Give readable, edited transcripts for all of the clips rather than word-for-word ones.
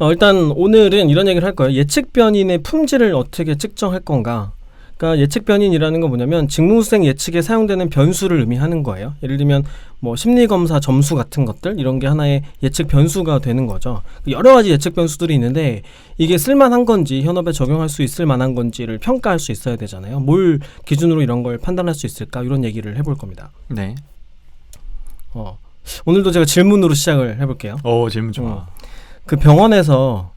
일단 오늘은 이런 얘기를 할 거예요. 예측 변인의 품질을 어떻게 측정할 건가? 그러니까 예측 변인이라는 건 뭐냐면 직무수행 예측에 사용되는 변수를 의미하는 거예요. 예를 들면 뭐 심리검사 점수 같은 것들 이런 게 하나의 예측 변수가 되는 거죠. 여러 가지 예측 변수들이 있는데 이게 쓸만한 건지 현업에 적용할 수 있을 만한 건지를 평가할 수 있어야 되잖아요. 뭘 기준으로 이런 걸 판단할 수 있을까? 이런 얘기를 해볼 겁니다. 네. 오늘도 제가 질문으로 시작을 해볼게요. 질문 좋아. 그 병원에서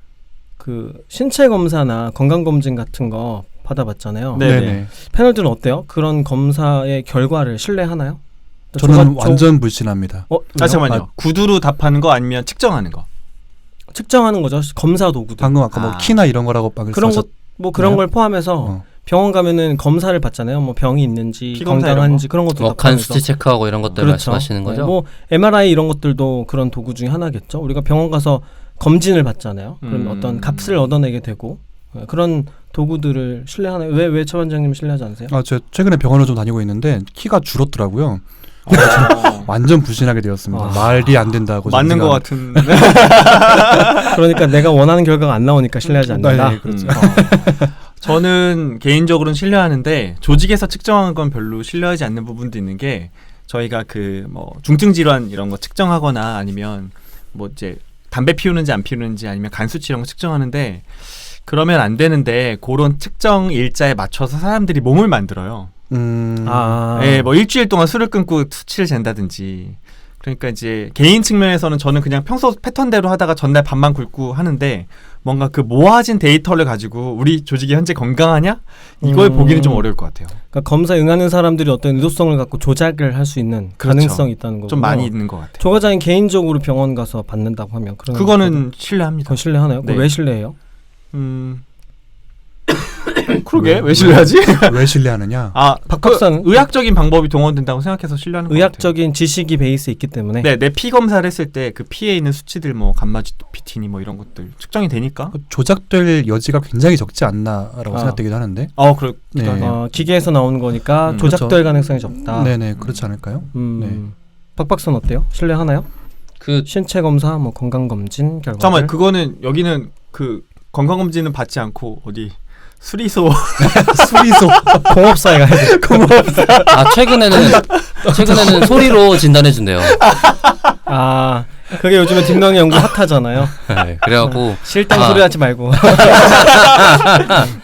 그 신체 검사나 건강 검진 같은 거 받아봤잖아요. 네네. 패널들은 어때요? 그런 검사의 결과를 신뢰하나요? 저는 완전 불신합니다. 잠깐만요. 구두로 답하는 거 아니면 측정하는 거? 측정하는 거죠. 검사 도구들. 방금 아까 뭐 키나 이런 거라고 그런 것 뭐 그런 걸 포함해서 병원 가면은 검사를 받잖아요. 뭐 병이 있는지 건강한지 그런 것도 다 간 수치 체크하고 이런 것들 그렇죠. 말씀하시는 거죠? 네, 뭐 MRI 이런 것들도 그런 도구 중에 하나겠죠. 우리가 병원 가서 검진을 받잖아요. 그럼 어떤 값을 얻어내게 되고 그런 도구들을 신뢰하나요? 왜 최 원장님 신뢰하지 않으세요? 제가 최근에 병원을 좀 다니고 있는데 키가 줄었더라고요. 완전 불신하게 되었습니다. 말이 안 된다고. 맞는 것 같은. 그러니까 내가 원하는 결과가 안 나오니까 신뢰하지 않는다. 네, 그렇죠. 저는 개인적으로는 신뢰하는데 조직에서 측정한 건 별로 신뢰하지 않는 부분도 있는 게 저희가 그 뭐 중증 질환 이런 거 측정하거나 아니면 뭐 이제 담배 피우는지 안 피우는지 아니면 간 수치 이런 거 측정하는데 그러면 안 되는데 그런 측정 일자에 맞춰서 사람들이 몸을 만들어요. 네, 뭐 일주일 동안 술을 끊고 수치를 잰다든지. 그러니까 이제 개인 측면에서는 저는 그냥 평소 패턴대로 하다가 전날 밥만 굶고 하는데 뭔가 그 모아진 데이터를 가지고 우리 조직이 현재 건강하냐? 이걸 보기는 좀 어려울 것 같아요. 그러니까 검사에 응하는 사람들이 어떤 의도성을 갖고 조작을 할 수 있는 가능성이 있다는 거고. 좀 많이 있는 것 같아요. 조 과장이 개인적으로 병원 가서 받는다고 하면 그거는 신뢰합니다. 그건 신뢰하나요? 네. 왜 신뢰해요? 그러게 왜 신뢰하지? 왜 신뢰하느냐? 박 박사는 의학적인 방법이 동원된다고 생각해서 신뢰하는 것 같아요. 의학적인 지식이 베이스에 있기 때문에. 네, 내 피 검사를 했을 때 그 피에 있는 수치들 뭐 감마지피티니 뭐 이런 것들 측정이 되니까 조작될 여지가 굉장히 적지 않나라고 생각되기도 하는데. 그렇기도 네. 하네요. 기계에서 나오는 거니까 조작될 그렇죠. 가능성이 적다. 네네, 그렇지 않을까요? 네. 박 박사는 어때요? 신뢰하나요? 그 신체 검사, 뭐 건강 검진 결과. 잠깐만, 그거는 여기는 그 건강 검진은 받지 않고 어디 수리소 공업사에 가야 돼. 공업사. 최근에는 소리로 진단해 준대요. 그게 요즘에 딥러닝 연구 핫하잖아요. 네, 그래갖고 실당 소리 하지 말고.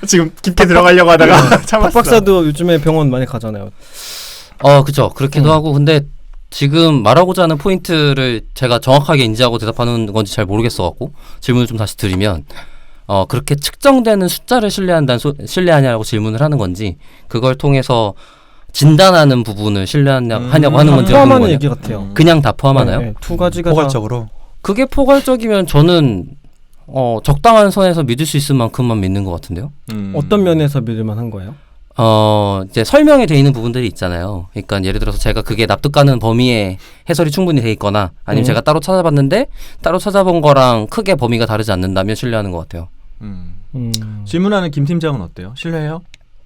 지금 깊게 들어가려고 하다가 참았어. 박 박사도 요즘에 병원 많이 가잖아요. 그죠. 그렇기도 하고 근데 지금 말하고자 하는 포인트를 제가 정확하게 인지하고 대답하는 건지 잘 모르겠어갖고 질문을 좀 다시 드리면 그렇게 측정되는 숫자를 신뢰하냐고 질문을 하는 건지 그걸 통해서 진단하는 부분을 신뢰하냐고 하는 건지 포함하는 얘기 같아요. 그냥 다 포함하나요? 네, 두 가지가 포괄적으로. 그게 포괄적이면 저는 적당한 선에서 믿을 수 있을 만큼만 믿는 것 같은데요. 어떤 면에서 믿을 만한 거예요? 이제 설명이 돼 있는 부분들이 있잖아요. 그러니까 예를 들어서 제가 그게 납득 가는 범위에 해설이 충분히 돼 있거나 아니면 제가 따로 찾아봤는데 따로 찾아본 거랑 크게 범위가 다르지 않는다면 신뢰하는 것 같아요. 질문하는 김 팀장은 어때요? 신뢰해요?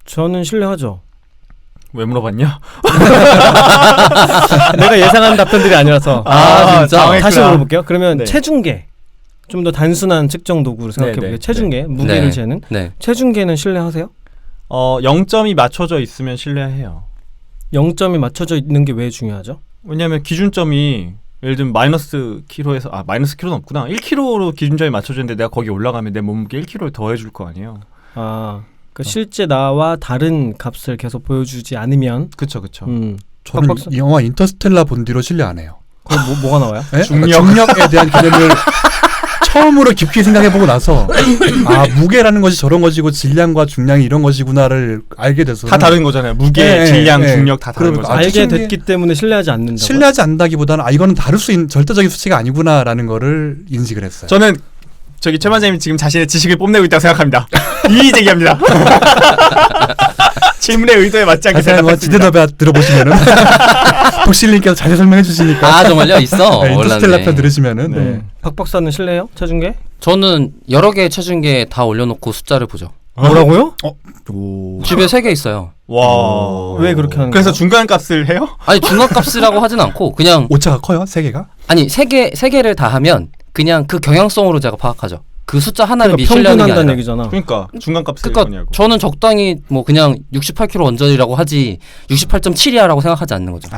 저는 신뢰하죠. 왜 물어봤냐? 내가 예상한 답변들이 아니라서. 진짜? 다시 물어볼게요. 그러면 체중계. 좀 더 단순한 측정 도구를 생각해볼게요. 체중계, 무게를 재는. 체중계는 신뢰하세요? 0점이 맞춰져 있으면 신뢰해요. 0점이 맞춰져 있는 게 왜 중요하죠? 왜냐하면 기준점이 예를 들면 마이너스 킬로에서 마이너스 킬로는 없구나. 1킬로로 기준점이 맞춰져 있는데 내가 거기 올라가면 내 몸무게 1킬로를 더해줄 거 아니에요. 그러니까 실제 나와 다른 값을 계속 보여주지 않으면. 그쵸. 저는 영화 인터스텔라 본 뒤로 신뢰 안 해요. 그럼 뭐가 나와요? 네? 중력에 대한 개념을 처음으로 깊게 생각해보고 나서 무게라는 것이 저런 것이고 질량과 중량이 이런 것이구나를 알게 돼서 다 다른 거잖아요. 무게, 질량, 중력 다 다른 거죠. 알게 됐기 때문에 신뢰하지 않는다고요? 신뢰하지 않는다기보다는 이거는 다를 수 있는 절대적인 수치가 아니구나라는 거를 인식을 했어요. 저는 최 반장님 지금 자신의 지식을 뽐내고 있다고 생각합니다. 이의제기합니다. 질문의 의도에 맞지 않게 대답했습니다. 지대답에 들어보시면은 복실님께서 자세히 설명해 주시니까. 정말요? 있어. 인터스텔라 편 들으시면은. 박 박사는 신뢰해요? 체중계? 저는 여러 개의 체중계 다 올려놓고 숫자를 보죠. 뭐라고요? 집에 3개 있어요. 와. 왜 그렇게 하는 거예요? 그래서 중간 값을 해요? 아니 중간 값이라고 하진 않고 그냥 오차가 커요? 3개가? 아니 3개를 다 하면 그냥 그 경향성으로 제가 파악하죠. 그 숫자 하나를 그러니까 신뢰하는 게 평균한다는 아니라. 얘기잖아. 그러니까 중간값을 그러니까 거냐고. 저는 적당히 뭐 그냥 68kg 원전이라고 하지 68.7이야라고 생각하지 않는 거죠.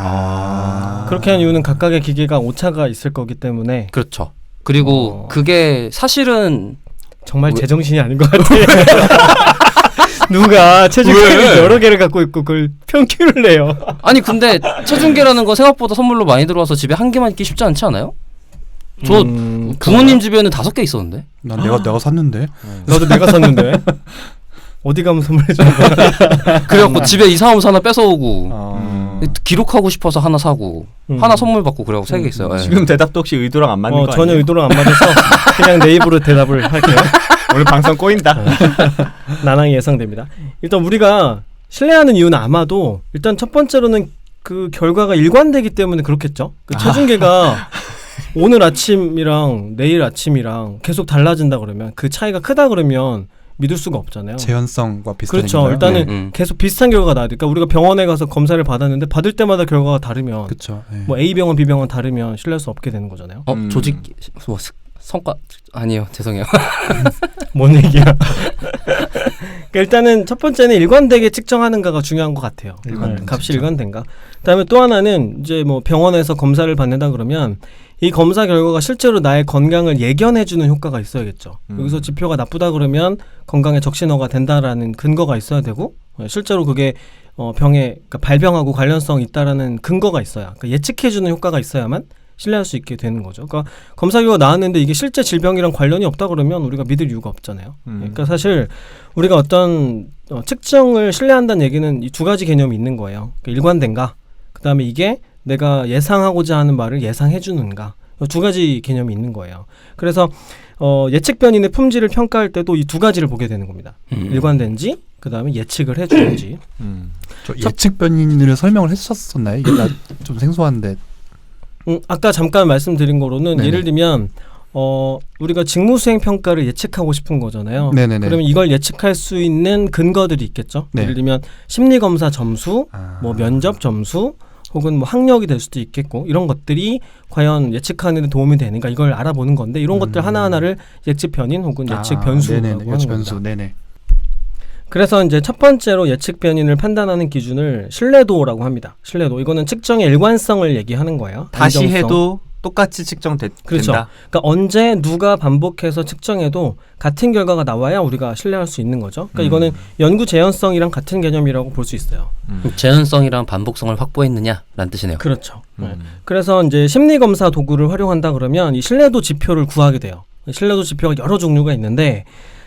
그렇게 한 이유는 각각의 기계가 오차가 있을 거기 때문에 그렇죠. 그리고 그게 사실은 정말 왜? 제정신이 아닌 것 같아. 누가 체중계를 여러 개를 갖고 있고 그걸 평균을 내요. 아니 근데 체중계라는 거 생각보다 선물로 많이 들어와서 집에 한 개만 있기 쉽지 않지 않아요? 저 부모님 집에는 5개 있었는데. 난 내가 샀는데. 나도 내가 샀는데 어디 가면 선물해 주는 거야? 그래갖고 집에 이사하면서 하나 뺏어오고 기록하고 싶어서 하나 사고 하나 선물 받고 그래갖고 3개 있어요. 예. 지금 대답도 혹시 의도랑 안 맞는 거 아니에요? 전혀 의도랑 안 맞아서 그냥 내 입으로 대답을 할게요. 오늘 방송 꼬인다. 난항이 예상됩니다. 일단 우리가 신뢰하는 이유는 아마도 일단 첫 번째로는 그 결과가 일관되기 때문에 그렇겠죠. 그 체중계가 오늘 아침이랑 내일 아침이랑 계속 달라진다 그러면 그 차이가 크다 그러면 믿을 수가 없잖아요. 재현성과 비슷한 그렇죠. 얘기인가요? 일단은 계속 비슷한 결과가 나야 되니까 우리가 병원에 가서 검사를 받았는데 받을 때마다 결과가 다르면 그렇죠. 예. 뭐 A 병원, B 병원 다르면 신뢰할 수 없게 되는 거잖아요. 조직 뭐 성과 아니에요. 죄송해요. 뭔 얘기야? 그러니까 일단은 첫 번째는 일관되게 측정하는가가 중요한 것 같아요. 값이 일관된가. 그다음에 또 하나는 이제 뭐 병원에서 검사를 받는다 그러면 이 검사 결과가 실제로 나의 건강을 예견해주는 효과가 있어야겠죠. 여기서 지표가 나쁘다 그러면 건강에 적신호가 된다라는 근거가 있어야 되고 실제로 그게 병에 그러니까 발병하고 관련성이 있다라는 근거가 있어야 그러니까 예측해주는 효과가 있어야만 신뢰할 수 있게 되는 거죠. 그러니까 검사 결과 나왔는데 이게 실제 질병이랑 관련이 없다 그러면 우리가 믿을 이유가 없잖아요. 그러니까 사실 우리가 어떤 측정을 신뢰한다는 얘기는 이 2가지 개념이 있는 거예요. 그러니까 일관된가, 그 다음에 이게 내가 예상하고자 하는 말을 예상해 주는가, 2가지 개념이 있는 거예요. 그래서 예측 변인의 품질을 평가할 때도 이 2가지를 보게 되는 겁니다. 일관된지, 그 다음에 예측을 해주는지. 저 예측 변인을 설명을 했었었나요? 이게 나 좀 생소한데. 아까 잠깐 말씀드린 거로는 네네. 예를 들면 우리가 직무수행 평가를 예측하고 싶은 거잖아요. 네네네. 그러면 이걸 예측할 수 있는 근거들이 있겠죠. 네. 예를 들면 심리검사 점수, 뭐 면접 점수, 혹은 뭐 학력이 될 수도 있겠고 이런 것들이 과연 예측하는 데 도움이 되는가 이걸 알아보는 건데 이런 것들 하나하나를 예측 변인 혹은 예측 변수라고 네네. 하는 예측 겁니다. 변수. 네네. 그래서 이제 첫 번째로 예측 변인을 판단하는 기준을 신뢰도라고 합니다. 신뢰도. 이거는 측정의 일관성을 얘기하는 거예요. 다시 안정성. 해도 똑같이 측정된다. 그렇죠. 그러니까 언제 누가 반복해서 측정해도 같은 결과가 나와야 우리가 신뢰할 수 있는 거죠. 그러니까 이거는 연구 재현성이랑 같은 개념이라고 볼 수 있어요. 재현성이랑 반복성을 확보했느냐라는 뜻이네요. 그렇죠. 네. 그래서 이제 심리 검사 도구를 활용한다 그러면 이 신뢰도 지표를 구하게 돼요. 신뢰도 지표가 여러 종류가 있는데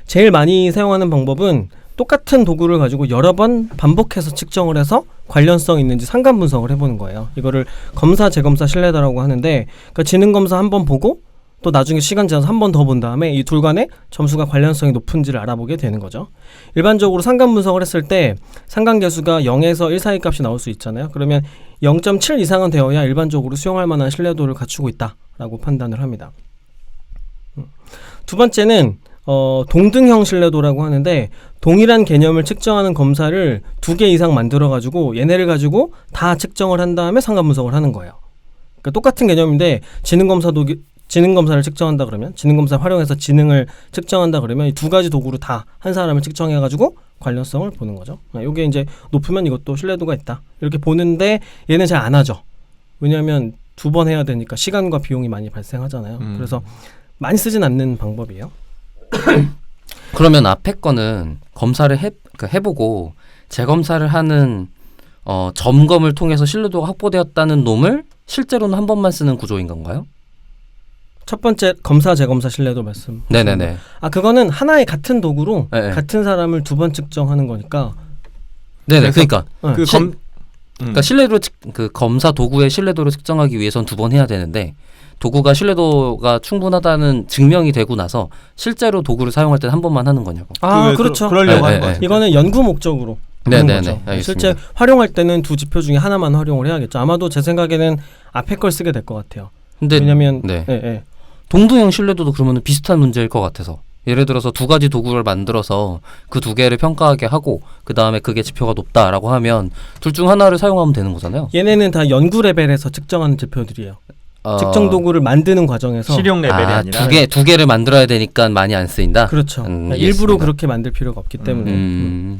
제일 많이 사용하는 방법은 똑같은 도구를 가지고 여러 번 반복해서 측정을 해서 관련성 있는지 상관 분석을 해보는 거예요. 이거를 검사, 재검사 신뢰도라고 하는데 그러니까 지능 검사 한 번 보고 또 나중에 시간 지나서 한 번 더 본 다음에 이 둘 간의 점수가 관련성이 높은지를 알아보게 되는 거죠. 일반적으로 상관 분석을 했을 때 상관계수가 0에서 1 사이 값이 나올 수 있잖아요. 그러면 0.7 이상은 되어야 일반적으로 수용할 만한 신뢰도를 갖추고 있다라고 판단을 합니다. 두 번째는 동등형 신뢰도라고 하는데 동일한 개념을 측정하는 검사를 2개 이상 만들어가지고 얘네를 가지고 다 측정을 한 다음에 상관 분석을 하는 거예요. 그러니까 똑같은 개념인데 지능검사를 측정한다 그러면 지능검사 활용해서 지능을 측정한다 그러면 이 2가지 도구로 다 한 사람을 측정해가지고 관련성을 보는 거죠. 이게 이제 높으면 이것도 신뢰도가 있다 이렇게 보는데 얘는 잘 안 하죠. 왜냐하면 2번 해야 되니까 시간과 비용이 많이 발생하잖아요. 그래서 많이 쓰진 않는 방법이에요. 그러면 앞에 거는 검사를 해보고 재검사를 하는 점검을 통해서 신뢰도가 확보되었다는 놈을 실제로는 한 번만 쓰는 구조인 건가요? 첫 번째 검사, 재검사 신뢰도 말씀. 네네네. 그거는 하나의 같은 도구로 네. 같은 사람을 2번 측정하는 거니까. 네네. 그러니까 네. 그러니까 신뢰도를 그 검사 도구의 신뢰도를 측정하기 위해선 2번 해야 되는데 도구가 신뢰도가 충분하다는 증명이 되고 나서 실제로 도구를 사용할 때는 한 번만 하는 거냐고. 그렇죠. 그러려고 네, 하는 네, 거죠. 이거는 연구 목적으로. 하는 네네네. 거죠. 알겠습니다. 실제 활용할 때는 2 지표 중에 하나만 활용을 해야겠죠. 아마도 제 생각에는 앞에 걸 쓰게 될 것 같아요. 근데 왜냐면 네. 동등형 신뢰도도 그러면 비슷한 문제일 것 같아서 예를 들어서 2가지 도구를 만들어서 그 2개를 평가하게 하고 그 다음에 그게 지표가 높다라고 하면 둘 중 하나를 사용하면 되는 거잖아요. 얘네는 다 연구 레벨에서 측정하는 지표들이에요. 측정 도구를 만드는 과정에서 실용 레벨이 아니라 두 개를 만들어야 되니까 많이 안 쓰인다. 그렇죠. 일부러 이해했습니다. 그렇게 만들 필요가 없기 때문에.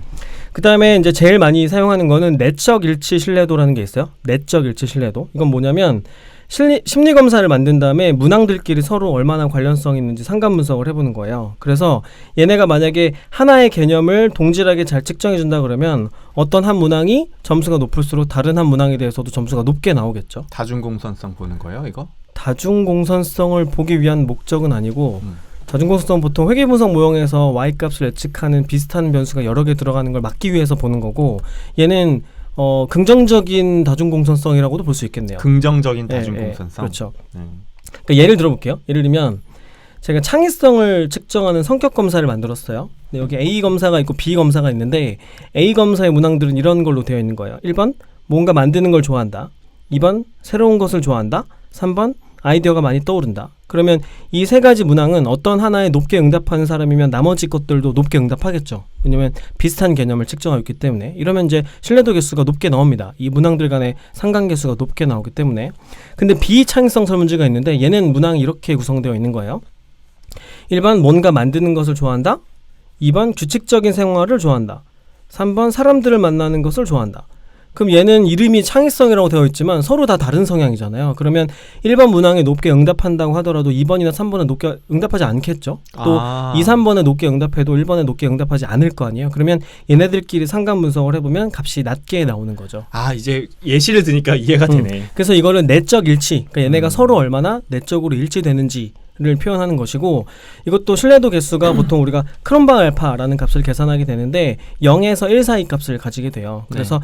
그다음에 이제 제일 많이 사용하는 거는 내적 일치 신뢰도라는 게 있어요. 내적 일치 신뢰도. 이건 뭐냐면 심리 검사를 만든 다음에 문항들끼리 서로 얼마나 관련성이 있는지 상관 분석을 해보는 거예요. 그래서 얘네가 만약에 하나의 개념을 동질하게 잘 측정해 준다 그러면 어떤 한 문항이 점수가 높을수록 다른 한 문항에 대해서도 점수가 높게 나오겠죠. 다중공선성 보는 거예요, 이거? 다중공선성을 보기 위한 목적은 아니고 다중공선성은 보통 회계분석 모형에서 y-값을 예측하는 비슷한 변수가 여러 개 들어가는 걸 막기 위해서 보는 거고 얘는 긍정적인 다중공선성이라고도 볼 수 있겠네요. 긍정적인 다중공선성. 그렇죠. 그러니까 예를 들어볼게요. 예를 들면 제가 창의성을 측정하는 성격 검사를 만들었어요. 근데 여기 A 검사가 있고 B 검사가 있는데 A 검사의 문항들은 이런 걸로 되어 있는 거예요. 1번 뭔가 만드는 걸 좋아한다. 2번 새로운 것을 좋아한다. 3번 아이디어가 많이 떠오른다. 그러면 이 세 가지 문항은 어떤 하나에 높게 응답하는 사람이면 나머지 것들도 높게 응답하겠죠. 왜냐면 비슷한 개념을 측정하고 있기 때문에. 이러면 이제 신뢰도 개수가 높게 나옵니다. 이 문항들 간의 상관계수가 높게 나오기 때문에. 근데 비창의성 설문지가 있는데 얘는 문항이 이렇게 구성되어 있는 거예요. 1번 뭔가 만드는 것을 좋아한다. 2번 규칙적인 생활을 좋아한다. 3번 사람들을 만나는 것을 좋아한다. 그럼 얘는 이름이 창의성이라고 되어 있지만 서로 다 다른 성향이잖아요. 그러면 1번 문항에 높게 응답한다고 하더라도 2번이나 3번은 높게 응답하지 않겠죠. 또 2, 3번에 높게 응답해도 1번에 높게 응답하지 않을 거 아니에요. 그러면 얘네들끼리 상관 분석을 해보면 값이 낮게 나오는 거죠. 아, 이제 예시를 드니까 이해가 되네. 그래서 이거는 내적 일치, 그러니까 얘네가 서로 얼마나 내적으로 일치되는지 를 표현하는 것이고 이것도 신뢰도 개수가 보통 우리가 크롬바 알파라는 값을 계산하게 되는데 0에서 1 사이 값을 가지게 돼요. 그래서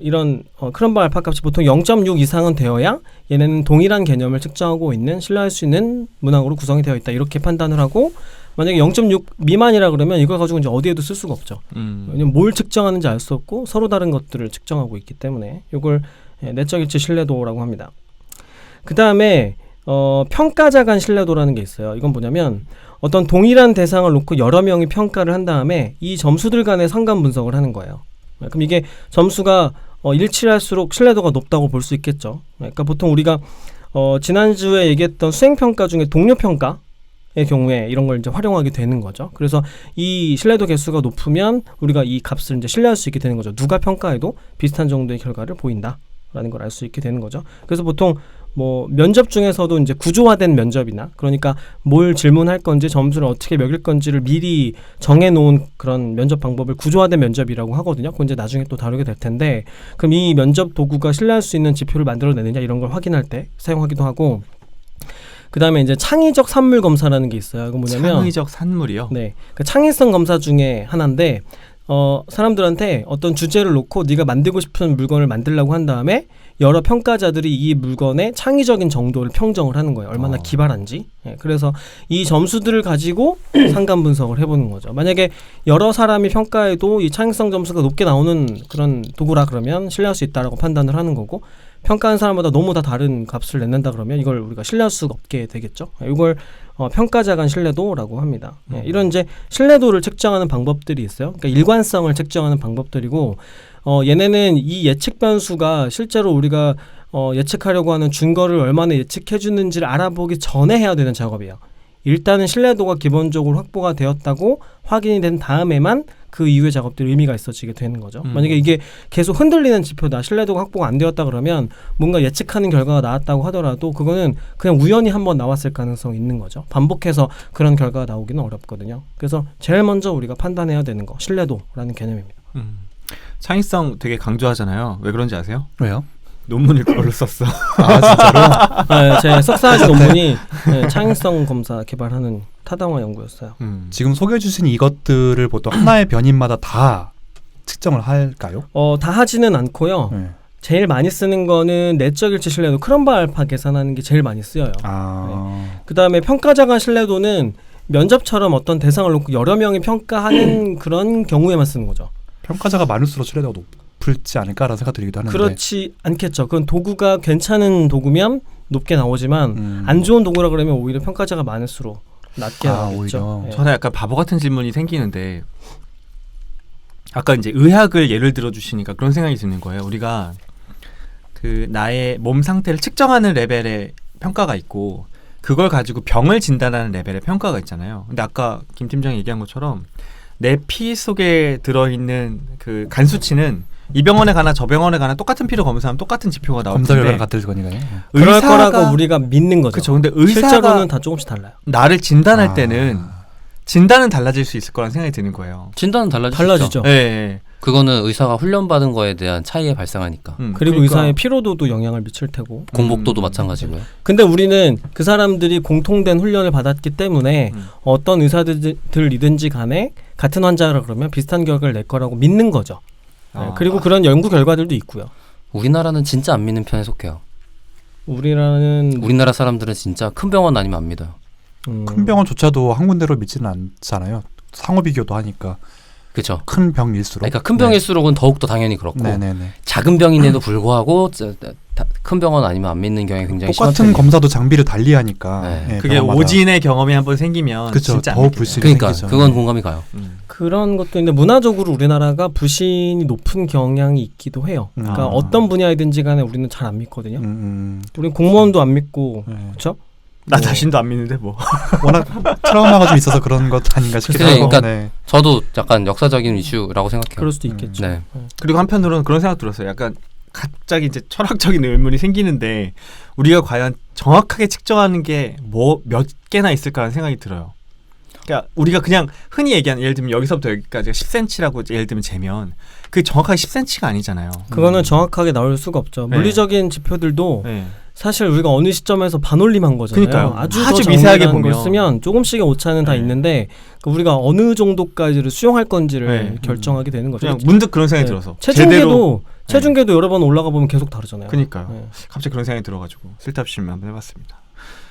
이런 크롬바 알파 값이 보통 0.6 이상은 되어야 얘네는 동일한 개념을 측정하고 있는 신뢰할 수 있는 문항으로 구성이 되어 있다. 이렇게 판단을 하고 만약에 0.6 미만이라 그러면 이걸 가지고 이제 어디에도 쓸 수가 없죠. 왜냐면 뭘 측정하는지 알 수 없고 서로 다른 것들을 측정하고 있기 때문에 이걸 내적 일치 신뢰도라고 합니다. 그 다음에 평가자 간 신뢰도라는 게 있어요. 이건 뭐냐면 어떤 동일한 대상을 놓고 여러 명이 평가를 한 다음에 이 점수들 간의 상관 분석을 하는 거예요. 그럼 이게 점수가 일치할수록 신뢰도가 높다고 볼 수 있겠죠. 그러니까 보통 우리가 지난주에 얘기했던 수행평가 중에 동료평가의 경우에 이런 걸 이제 활용하게 되는 거죠. 그래서 이 신뢰도 개수가 높으면 우리가 이 값을 이제 신뢰할 수 있게 되는 거죠. 누가 평가해도 비슷한 정도의 결과를 보인다라는 걸 알 수 있게 되는 거죠. 그래서 보통 뭐 면접 중에서도 이제 구조화된 면접이나 그러니까 뭘 질문할 건지 점수를 어떻게 매길 건지를 미리 정해놓은 그런 면접 방법을 구조화된 면접이라고 하거든요. 그건 이제 나중에 또 다루게 될 텐데 그럼 이 면접 도구가 신뢰할 수 있는 지표를 만들어내느냐 이런 걸 확인할 때 사용하기도 하고 그 다음에 이제 창의적 산물 검사라는 게 있어요. 이건 뭐냐면 창의적 산물이요? 네, 그 창의성 검사 중에 하나인데 사람들한테 어떤 주제를 놓고 네가 만들고 싶은 물건을 만들려고 한 다음에 여러 평가자들이 이 물건의 창의적인 정도를 평정을 하는 거예요. 얼마나 기발한지. 그래서 이 점수들을 가지고 상관 분석을 해보는 거죠. 만약에 여러 사람이 평가해도 이 창의성 점수가 높게 나오는 그런 도구라 그러면 신뢰할 수 있다라고 판단을 하는 거고 평가한 사람마다 너무 다 다른 값을 낸다 그러면 이걸 우리가 신뢰할 수가 없게 되겠죠. 이걸 평가자 간 신뢰도라고 합니다. 이런 이제 신뢰도를 측정하는 방법들이 있어요. 그러니까 일관성을 측정하는 방법들이고 얘네는 이 예측 변수가 실제로 우리가 예측하려고 하는 증거를 얼마나 예측해 주는지를 알아보기 전에 해야 되는 작업이에요. 일단은 신뢰도가 기본적으로 확보가 되었다고 확인이 된 다음에만 그 이후의 작업들이 의미가 있어지게 되는 거죠. 만약에 이게 계속 흔들리는 지표다, 신뢰도가 확보가 안 되었다 그러면 뭔가 예측하는 결과가 나왔다고 하더라도 그거는 그냥 우연히 한번 나왔을 가능성이 있는 거죠. 반복해서 그런 결과가 나오기는 어렵거든요. 그래서 제일 먼저 우리가 판단해야 되는 거, 신뢰도라는 개념입니다. 창의성 되게 강조하잖아요. 왜 그런지 아세요? 왜요? 논문을 그걸로 썼어. 아 진짜로? 제 석사학위 논문이 창의성 검사 개발하는 타당화 연구였어요. 지금 소개해 주신 이것들을 보통 하나의 변인마다 다 측정을 할까요? 다 하지는 않고요. 네. 제일 많이 쓰는 거는 내적 일치 신뢰도 크롬바 알파 계산하는 게 제일 많이 쓰여요. 그 다음에 평가자 간 신뢰도는 면접처럼 어떤 대상을 놓고 여러 명이 평가하는 그런 경우에만 쓰는 거죠. 평가자가 많을수록 신뢰도가 높을지 않을까라는 생각 들기도 하는데 그렇지 않겠죠. 그건 도구가 괜찮은 도구면 높게 나오지만 안 좋은 도구라 그러면 오히려 평가자가 많을수록 낮게 나오겠죠. 오히려. 저는 약간 바보 같은 질문이 생기는데 아까 이제 의학을 예를 들어 주시니까 그런 생각이 드는 거예요. 우리가 그 나의 몸 상태를 측정하는 레벨의 평가가 있고 그걸 가지고 병을 진단하는 레벨의 평가가 있잖아요. 근데 아까 김 팀장이 얘기한 것처럼 내 피 속에 들어있는 그 간 수치는 이 병원에 가나 저 병원에 가나 똑같은 피를 검사하면 똑같은 지표가 나올 검사 결과가 텐데 같을 거니까요. 그럴 거라고 우리가 믿는 거죠. 그렇죠. 근데 의사가 실제로는 다 조금씩 달라요. 나를 진단할 때는 진단은 달라질 수 있을 거라는 생각이 드는 거예요. 진단은 달라지죠. 예. 예. 그거는 의사가 훈련받은 거에 대한 차이에 발생하니까. 그리고 그러니까 의사의 피로도도 영향을 미칠 테고. 공복도도 마찬가지고요. 근데 우리는 그 사람들이 공통된 훈련을 받았기 때문에 어떤 의사들이든지 간에 같은 환자라 그러면 비슷한 결과를 낼 거라고 믿는 거죠. 네, 그리고 그런 연구 결과들도 있고요. 우리나라는 진짜 안 믿는 편에 속해요. 우리나라 사람들은 진짜 큰 병원 아니면 안 믿어요. 큰 병원조차도 한 군데로 믿지는 않잖아요. 상호 비교도 하니까 그렇죠. 큰 병일수록. 그러니까 큰 병일수록은 더욱더 당연히 그렇고 네네네. 작은 병인데도 불구하고 큰 병원 아니면 안 믿는 경향이 굉장히 심한 똑같은 편이에요. 검사도 장비를 달리하니까. 네. 예, 그게 병원마다. 오진의 경험이 한번 생기면 그쵸, 진짜 더 안 믿게 불신이 돼요. 그러니까 생기죠. 그건 공감이 가요. 그런 것도 있는데 문화적으로 우리나라가 불신이 높은 경향이 있기도 해요. 그러니까 아. 어떤 분야이든지 간에 우리는 잘 안 믿거든요. 음. 우리는 공무원도 안 믿고 네. 그렇죠? 나 자신도 안 믿는데 뭐. 워낙 트라우마가 좀 있어서 그런 것 아닌가 싶기도 글쎄요, 하고. 그러니까 네. 저도 약간 역사적인 이슈라고 생각해요. 그럴 수도 있겠죠. 네. 그리고 한편으로는 그런 생각 들었어요. 약간 갑자기 이제 철학적인 의문이 생기는데 우리가 과연 정확하게 측정하는 게 뭐 몇 개나 있을까라는 생각이 들어요. 그러니까 우리가 그냥 흔히 얘기하는 예를 들면 여기서부터 여기까지가 10cm라고 예를 들면 재면 그게 정확하게 10cm가 아니잖아요. 그거는 정확하게 나올 수가 없죠. 네. 물리적인 지표들도 네. 사실 우리가 어느 시점에서 반올림한 거잖아요. 그러니까요. 아주 아주 더 미세하게 정밀한 걸 보면. 쓰면 조금씩의 오차는 다 네. 있는데 우리가 어느 정도까지를 수용할 건지를 네. 결정하게 되는 거죠. 그냥 문득 그런 생각이 네. 들어서 체중계도 제대로- 여러 번 올라가 보면 계속 다르잖아요. 그러니까요. 네. 갑자기 그런 생각이 들어가지고 쓸데없이 질문 한번 해봤습니다.